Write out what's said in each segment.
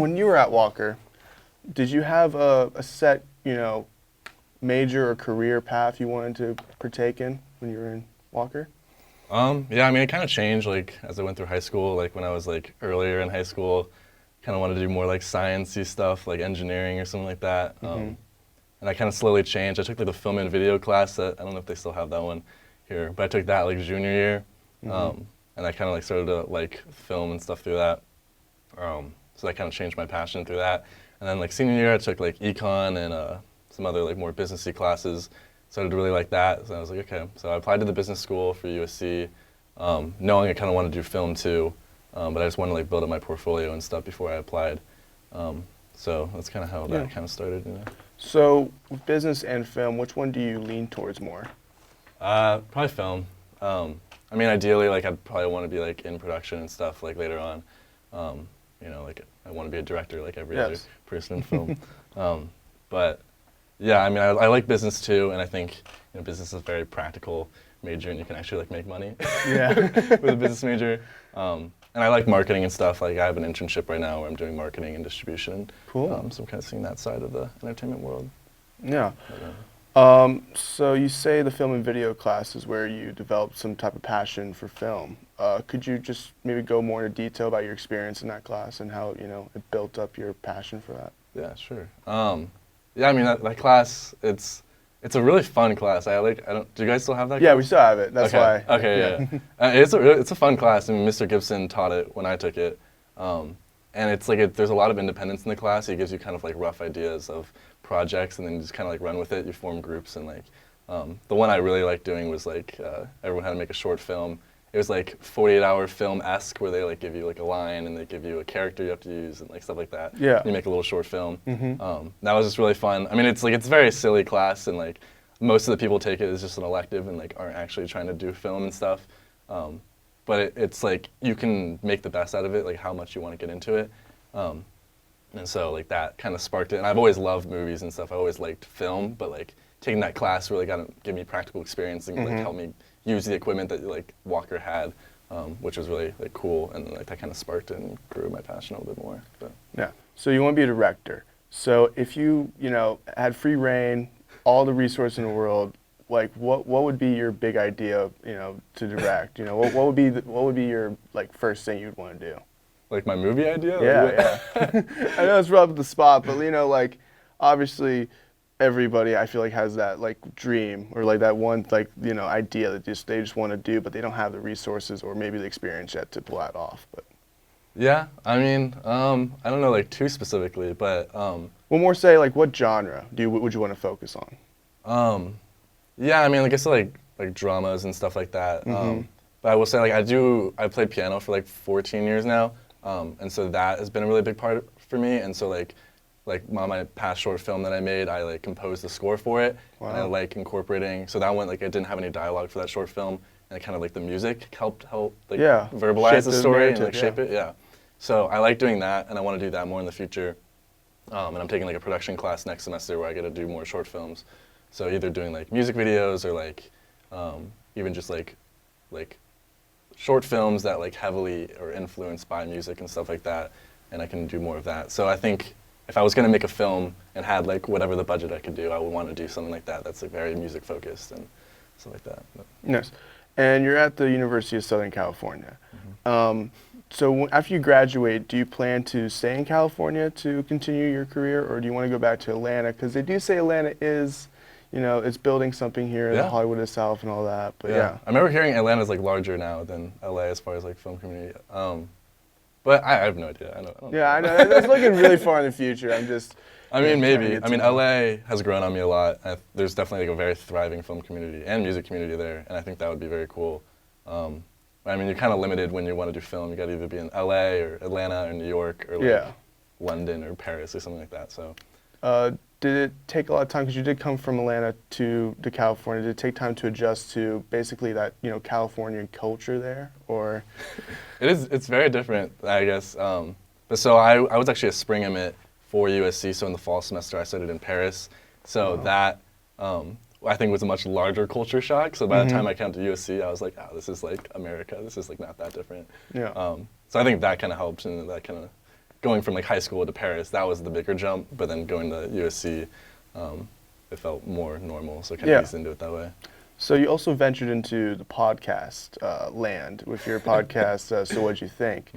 when you were at Walker, did you have a set, major or career path you wanted to partake in when you were in Walker? Yeah, I mean, it kind of changed, like, as I went through high school. Like, when I was, like, earlier in high school, kind of wanted to do more, like, science-y stuff, like engineering or something like that. And I kind of slowly changed. I took, like, the film and video class that, I don't know if they still have that one here, but I took that, like, junior year. And I kind of, like, started to, like, film and stuff through that. So that kind of changed my passion through that. And then, like, senior year, I took, like, econ and some other, like, more businessy classes. Started to really like that, so I was like, okay. So I applied to the business school for U.S.E, knowing I kind of wanted to do film too, but I just wanted to like build up my portfolio and stuff before I applied. So that's kind of how that kind of started. So with business and film, which one do you lean towards more? Probably film. I mean, ideally, like I'd probably want to be like in production and stuff like later on. Like I want to be a director like every other person in film. But yeah, I mean, I like business too, and I think business is a very practical major, and you can actually like make money with a business major. And I like marketing and stuff. Like I have an internship right now where I'm doing marketing and distribution. Cool. So I'm kind of seeing that side of the entertainment world. Yeah. So you say the film and video class is where you developed some type of passion for film. Could you just maybe go more into detail about your experience in that class and how it built up your passion for that? Yeah, sure. Yeah, I mean that class, it's a really fun class. Do you guys still have that class? Yeah, we still have it. That's why. Okay, yeah. It's a fun class. I mean, Mr. Gibson taught it when I took it. And it's like, there's a lot of independence in the class. He gives you kind of like rough ideas of projects and then you just kind of like run with it. You form groups and like, the one I really liked doing was like, everyone had to make a short film. It was like 48-hour film-esque where they like give you like a line and they give you a character you have to use and like stuff like that. Yeah. You make a little short film. That was just really fun. I mean, it's a very silly class and like most of the people take it as just an elective and like aren't actually trying to do film and stuff. But it's like you can make the best out of it, like how much you want to get into it. And so like that kind of sparked it. And I've always loved movies and stuff. I always liked film, but like taking that class really got to give me practical experience and like help me use the equipment that like Walker had, which was really like cool, and like that kind of sparked it and grew my passion a little bit more. But. Yeah. So you want to be a director. So if you had free reign, all the resources in the world, like what would be your big idea to direct? What would be your like first thing you'd want to do? Like my movie idea? Yeah. I know it's rough at the spot, but like obviously. Everybody I feel like has that like dream or like that one like idea that they just want to do, but they don't have the resources or maybe the experience yet to pull that off. But yeah, I mean, I don't know like too specifically, but well, more say like what genre would you want to focus on? Yeah, I mean, I guess like dramas and stuff like that. But I will say like I played piano for like 14 years now, and so that has been a really big part for me, and so like on my past short film that I made, I like composed the score for it. Wow. And I like incorporating, so that one like I didn't have any dialogue for that short film, and kind of like the music helped like verbalize the story and like shape it. Yeah. So I like doing that, and I want to do that more in the future. And I'm taking like a production class next semester where I get to do more short films. So either doing like music videos or like even just like short films that like heavily are influenced by music and stuff like that, and I can do more of that. So I think. If I was going to make a film and had like whatever the budget I could do, I would want to do something like that. That's like very music focused and stuff like that. But. Yes, and you're at the University of Southern California. So after you graduate, do you plan to stay in California to continue your career, or do you want to go back to Atlanta? Because they do say Atlanta is, it's building something here, the Hollywood of the South and all that. But yeah. I remember hearing Atlanta's like larger now than LA as far as like film community. But I have no idea. I don't know. I know. That's looking really far in the future. I mean, maybe. I mean, LA has grown on me a lot. There's definitely like a very thriving film community and music community there, and I think that would be very cool. I mean, you're kind of limited when you want to do film. You got to either be in LA or Atlanta or New York or like London or Paris or something like that. So. Did it take a lot of time, because you did come from Atlanta to California, did it take time to adjust to basically that, Californian culture there, or? It's very different, I guess. But so I was actually a spring emit for U.S.E, so in the fall semester I studied in Paris. So that, I think was a much larger culture shock. So by the time I came to U.S.E, I was like, this is like America. This is like not that different. Yeah. So I think that kind of helped, and that kind of going from like high school to Paris, that was the bigger jump. But then going to USC, it felt more normal, so I kind of eased into it that way. So you also ventured into the podcast land with your podcast, So What'd You Think?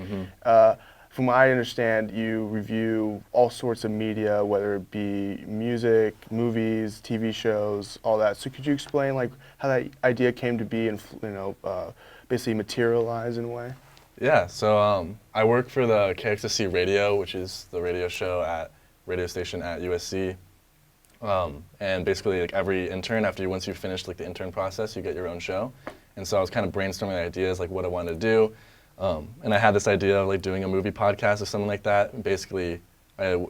From what I understand, you review all sorts of media, whether it be music, movies, TV shows, all that. So could you explain like how that idea came to be and basically materialize in a way? Yeah, so I work for the KXSC Radio, which is the radio station at USC. And basically, like every intern, once you finish like the intern process, you get your own show. And so I was kind of brainstorming ideas, like what I wanted to do. And I had this idea of like doing a movie podcast or something like that. And basically, I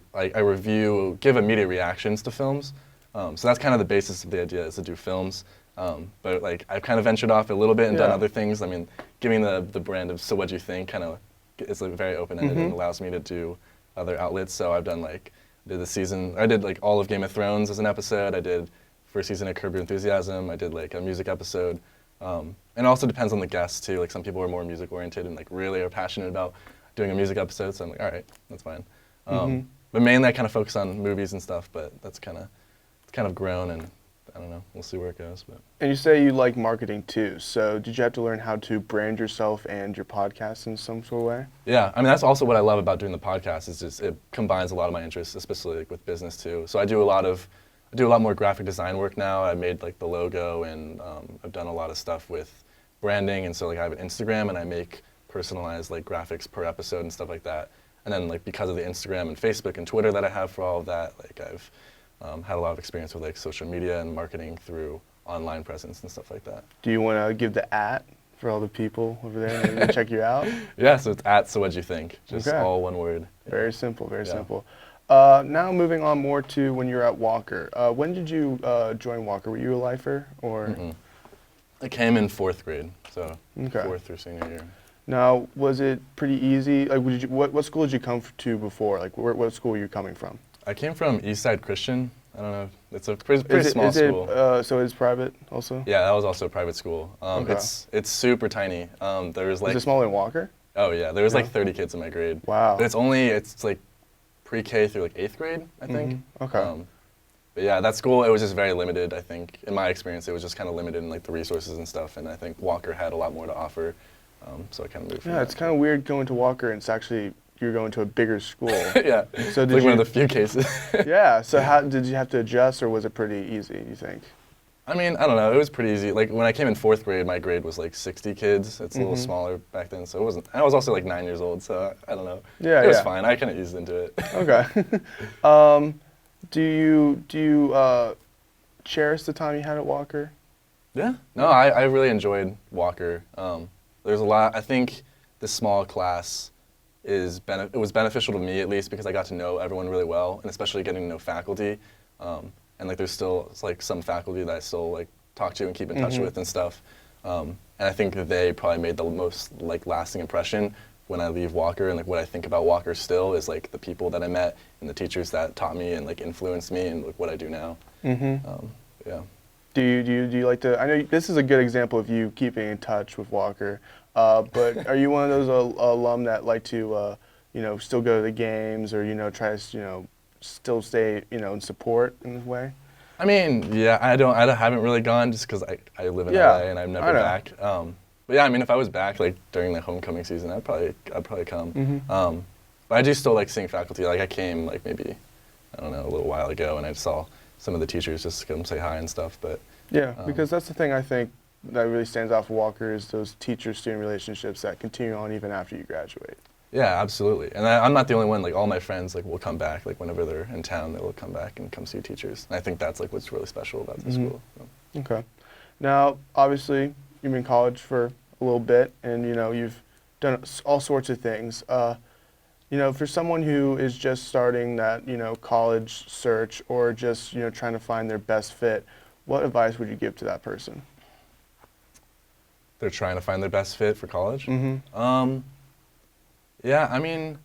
give immediate reactions to films. So that's kind of the basis of the idea, is to do films. But like I've kind of ventured off a little bit and done other things. I mean, giving the brand of So What'd You Think kind of is like very open-ended and allows me to do other outlets. So I've done like, I did like all of Game of Thrones as an episode. I did first season of Curb Your Enthusiasm. I did like a music episode. And it also depends on the guests too. Like some people are more music oriented and like really are passionate about doing a music episode. So I'm like, all right, that's fine. But mainly I kind of focus on movies and stuff, but it's kind of grown, and I don't know, we'll see where it goes. But. And you say you like marketing too, so did you have to learn how to brand yourself and your podcast in some sort of way? Yeah, I mean that's also what I love about doing the podcast, is just it combines a lot of my interests, especially like with business too. So I do a lot more graphic design work now. I made like the logo, and I've done a lot of stuff with branding, and so like I have an Instagram and I make personalized like graphics per episode and stuff like that. And then like because of the Instagram and Facebook and Twitter that I have for all of that, like I've had a lot of experience with like social media and marketing through online presence and stuff like that. Do you want to give the @ for all the people over there maybe to check you out? Yeah, so it's So What'd You Think? Just all one word. Very simple, very simple. Now moving on more to when you were at Walker. When did you join Walker? Were you a lifer or? I came in 4th grade, so 4th through senior year. Now, was it pretty easy? Like, what school did you come to before? Like, what school were you coming from? I came from Eastside Christian. I don't know. It's a pretty small school. So it's private also? Yeah, that was also a private school. It's super tiny. There was like. Is it smaller than Walker? Oh yeah, there was like 30 kids in my grade. Wow. But it's like pre-K through like 8th grade, I think. Okay. But yeah, that school, it was just very limited. I think in my experience, it was just kind of limited in like the resources and stuff. And I think Walker had a lot more to offer. So I kind of moved from Yeah, it's kind of weird going to Walker and it's actually, you're going to a bigger school. Yeah, so like one of the few cases. Yeah, so how did you have to adjust, or was it pretty easy, you think? I mean, I don't know, it was pretty easy. Like when I came in 4th grade, my grade was like 60 kids. It's a little smaller back then, so it wasn't, I was also like 9 years old, so I don't know. Yeah, it was fine, I kind of eased into it. Okay. Do you cherish the time you had at Walker? Yeah, no, I really enjoyed Walker. There's a lot, I think this small class it was beneficial to me at least because I got to know everyone really well, and especially getting to know faculty. And like there's still like some faculty that I still like talk to and keep in touch with and stuff. And I think that they probably made the most like lasting impression when I leave Walker, and like what I think about Walker still is like the people that I met and the teachers that taught me and like influenced me and like what I do now. Yeah. Do you like to? I know this is a good example of you keeping in touch with Walker, but are you one of those alum that like to, still go to the games, or try to, still stay, in support in this way? I mean, yeah, I haven't really gone just because I live in LA and I've never been back. But yeah, I mean, if I was back like during the homecoming season, I'd probably come. But I do still like seeing faculty. Like I came like maybe, I don't know, a little while ago, and I saw some of the teachers just to come say hi and stuff. But yeah, because that's the thing I think that really stands out for Walker is those teacher-student relationships that continue on even after you graduate. Yeah, absolutely. And I'm not the only one. Like all my friends like will come back. Like whenever they're in town, they'll come back and come see teachers. And I think that's like what's really special about the school. So. Okay. Now, obviously, you've been in college for a little bit, and you've done all sorts of things. For someone who is just starting that college search, or just trying to find their best fit, what advice would you give to that person? They're trying to find their best fit for college? Yeah, I mean,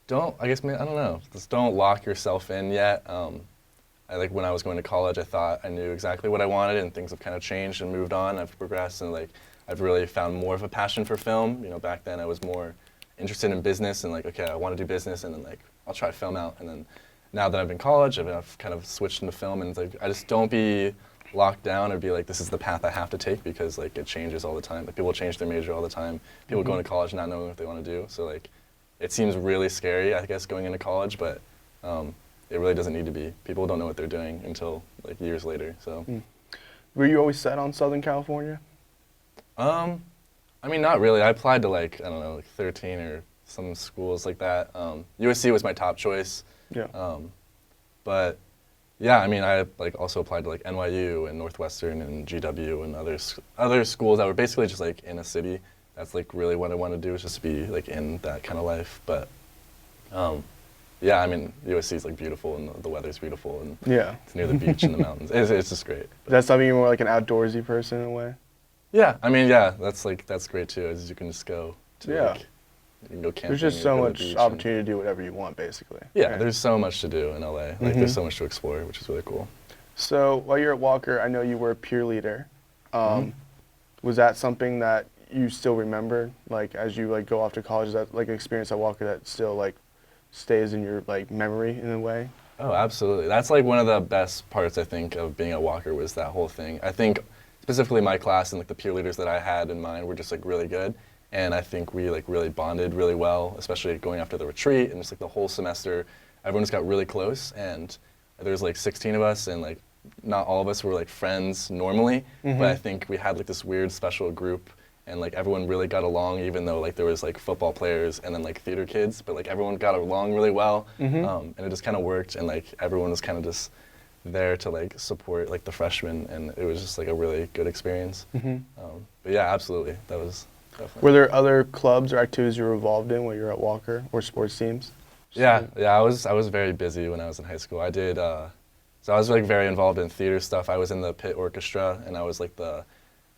I don't know. Just don't lock yourself in yet. When I was going to college, I thought I knew exactly what I wanted, and things have kind of changed and moved on. I've progressed, and like I've really found more of a passion for film. Back then I was more interested in business and like, okay, I want to do business, and then like I'll try film out. And then now that I'm in college, I've kind of switched into film, and it's like I just don't be locked down or be like, this is the path I have to take, because like it changes all the time. Like people change their major all the time. People go into college not knowing what they want to do. So like it seems really scary, I guess, going into college, but it really doesn't need to be. People don't know what they're doing until like years later. So. Were you always set on Southern California? I mean, not really. I applied to like, I don't know, like 13 or some schools like that. USC was my top choice. Yeah. But yeah, I mean, I like also applied to like NYU and Northwestern and GW and other schools that were basically just like in a city. That's like really what I want to do, is just be like in that kind of life. But yeah, I mean, USC is like beautiful, and the weather's beautiful, and it's near the beach and the mountains. It's just great. Is that something you're more like an outdoorsy person in a way? Yeah, I mean, yeah, that's great too, as you can just go to like, you can go camping. There's just so much opportunity to do whatever you want, basically. Yeah, right? There's so much to do in LA. Like there's so much to explore, which is really cool. So while you're at Walker, I know you were a peer leader. Was that something that you still remember, like as you like go off to college? Is that like an experience at Walker that still like stays in your like memory in a way? Oh, absolutely. That's like one of the best parts, I think, of being at Walker, was that whole thing. I think specifically my class and like the peer leaders that I had in mind were just like really good. And I think we like really bonded really well, especially going after the retreat and just like the whole semester. Everyone just got really close, and there's like 16 of us, and like not all of us were like friends normally, but I think we had like this weird special group, and like everyone really got along, even though like there was like football players and then like theater kids, but like everyone got along really well, and it just kind of worked, and like everyone was kind of just there to like support like the freshmen, and it was just like a really good experience. But yeah, absolutely, that was definitely. Were there other clubs or activities you were involved in while you were at Walker, or sports teams? Yeah, I was very busy when I was in high school. I did, so I was like very involved in theater stuff. I was in the pit orchestra, and I was like the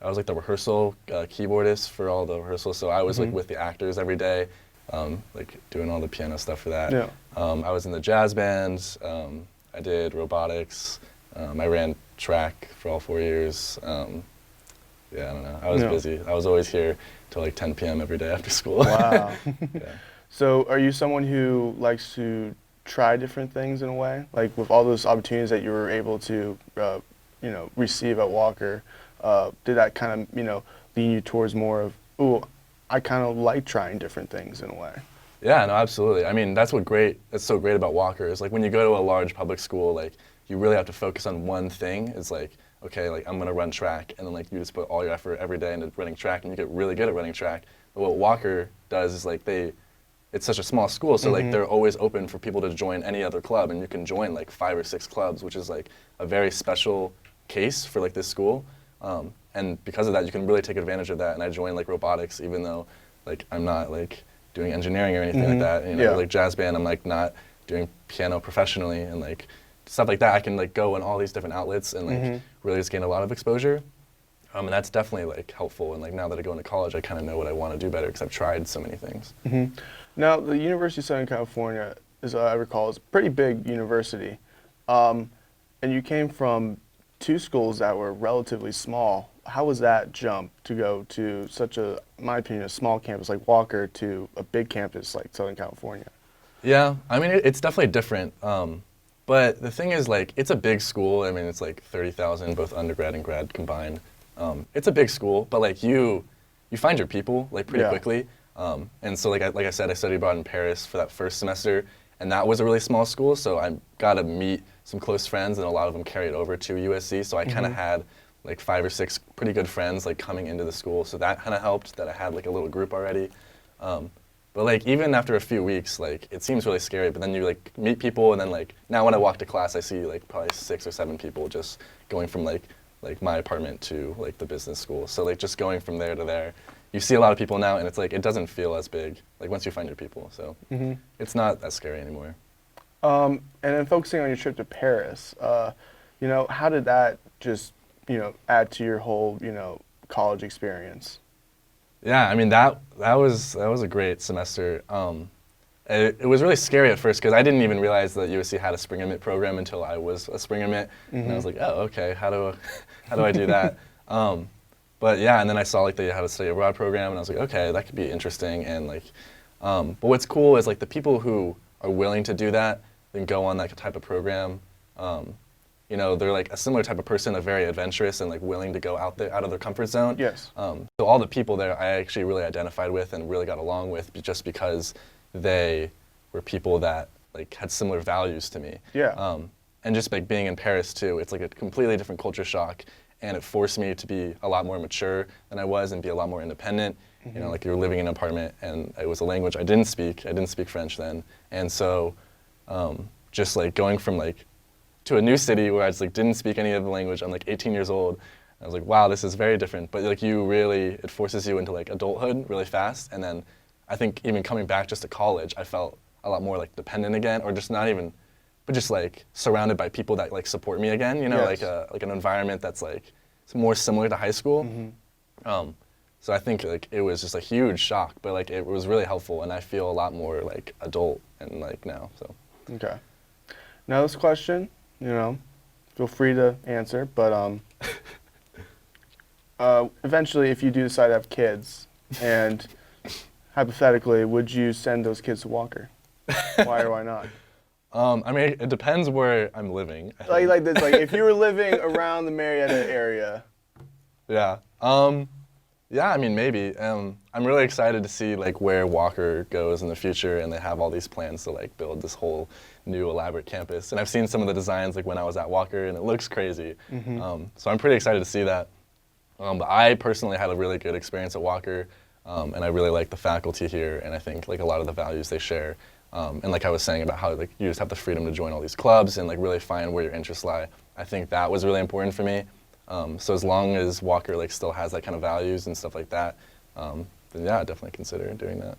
rehearsal keyboardist for all the rehearsals. So I was like with the actors every day, like doing all the piano stuff for that. Yeah. I was in the jazz band. I did robotics. I ran track for all 4 years. Yeah, I don't know. I was busy. I was always here till like 10 p.m. every day after school. Wow. Yeah. So are you someone who likes to try different things in a way? Like with all those opportunities that you were able to, receive at Walker, did that kind of, lean you towards more of, ooh, I kind of like trying different things in a way? Yeah, no, absolutely. I mean, that's so great about Walker, is like when you go to a large public school, like you really have to focus on one thing. It's like, okay, like I'm gonna run track, and then like you just put all your effort every day into running track, and you get really good at running track. But what Walker does is like it's such a small school, so like they're always open for people to join any other club, and you can join like 5 or 6 clubs, which is like a very special case for like this school. And because of that, you can really take advantage of that. And I joined like robotics, even though like I'm not like doing engineering or anything like that. Like jazz band, I'm like not doing piano professionally, and like stuff like that. I can like go in all these different outlets and like really just gain a lot of exposure. And that's definitely like helpful. And like now that I go into college, I kind of know what I want to do better, because I've tried so many things. Now, the University of Southern California, as I recall, is a pretty big university. And you came from 2 schools that were relatively small. How was that jump to go to such a, in my opinion, a small campus like Walker to a big campus like Southern California? Yeah, I mean, it's definitely different. But the thing is, like, it's a big school. I mean, it's like 30,000, both undergrad and grad combined. It's a big school, but like you find your people like pretty quickly. And so like I said, I studied abroad in Paris for that first semester, and that was a really small school, so I got to meet some close friends, and a lot of them carried over to USC, so I kind of had like 5 or 6 pretty good friends like coming into the school, so that kind of helped that I had like a little group already. But like even after a few weeks, like it seems really scary, but then you like meet people, and then like now when I walk to class, I see like probably 6 or 7 people just going from like my apartment to like the business school. So like just going from there to there, you see a lot of people now, and it's like it doesn't feel as big like once you find your people. So it's not as scary anymore. And then focusing on your trip to Paris, how did that just add to your whole college experience? Yeah, I mean that was a great semester. It was really scary at first, because I didn't even realize that USC had a spring admit program until I was a spring admit, and I was like, oh, okay, how do I do that? But yeah, and then I saw like they had a study abroad program, and I was like, okay, that could be interesting. And like But what's cool is like the people who are willing to do that and go on that type of program. You know, they're like a similar type of person, they're very adventurous and like willing to go out there, out of their comfort zone. Yes. So all the people there I actually really identified with and really got along with just because they were people that like had similar values to me. Yeah. And just like being in Paris too, it's like a completely different culture shock, and it forced me to be a lot more mature than I was and be a lot more independent. You know, like you're living in an apartment, and it was a language I didn't speak. I didn't speak French then, and so just like going from like to a new city where I just like didn't speak any of the language. I'm like 18 years old. I was like, wow, this is very different. But like it forces you into like adulthood really fast. And then I think even coming back just to college, I felt a lot more like dependent again, or just not even, but just like surrounded by people that like support me again. You know, Yes. like an environment that's like it's more similar to high school. So I think like it was just a huge shock, but like it was really helpful, and I feel a lot more like adult and like now. So. Okay. Now this question, you know, feel free to answer, but eventually, if you do decide to have kids, and hypothetically, would you send those kids to Walker? Why or why not? I mean, it depends where I'm living. Like this, like if you were living around the Marietta area. Yeah. Yeah, I mean, maybe. I'm really excited to see like where Walker goes in the future, and they have all these plans to like build this whole new elaborate campus. And I've seen some of the designs like when I was at Walker, and it looks crazy. So I'm pretty excited to see that. But I personally had a really good experience at Walker, and I really like the faculty here, and I think like a lot of the values they share. And like I was saying about how like you just have the freedom to join all these clubs and like really find where your interests lie. I think that was really important for me. So as long as Walker like still has that kind of values and stuff like that, then yeah, I'd definitely consider doing that.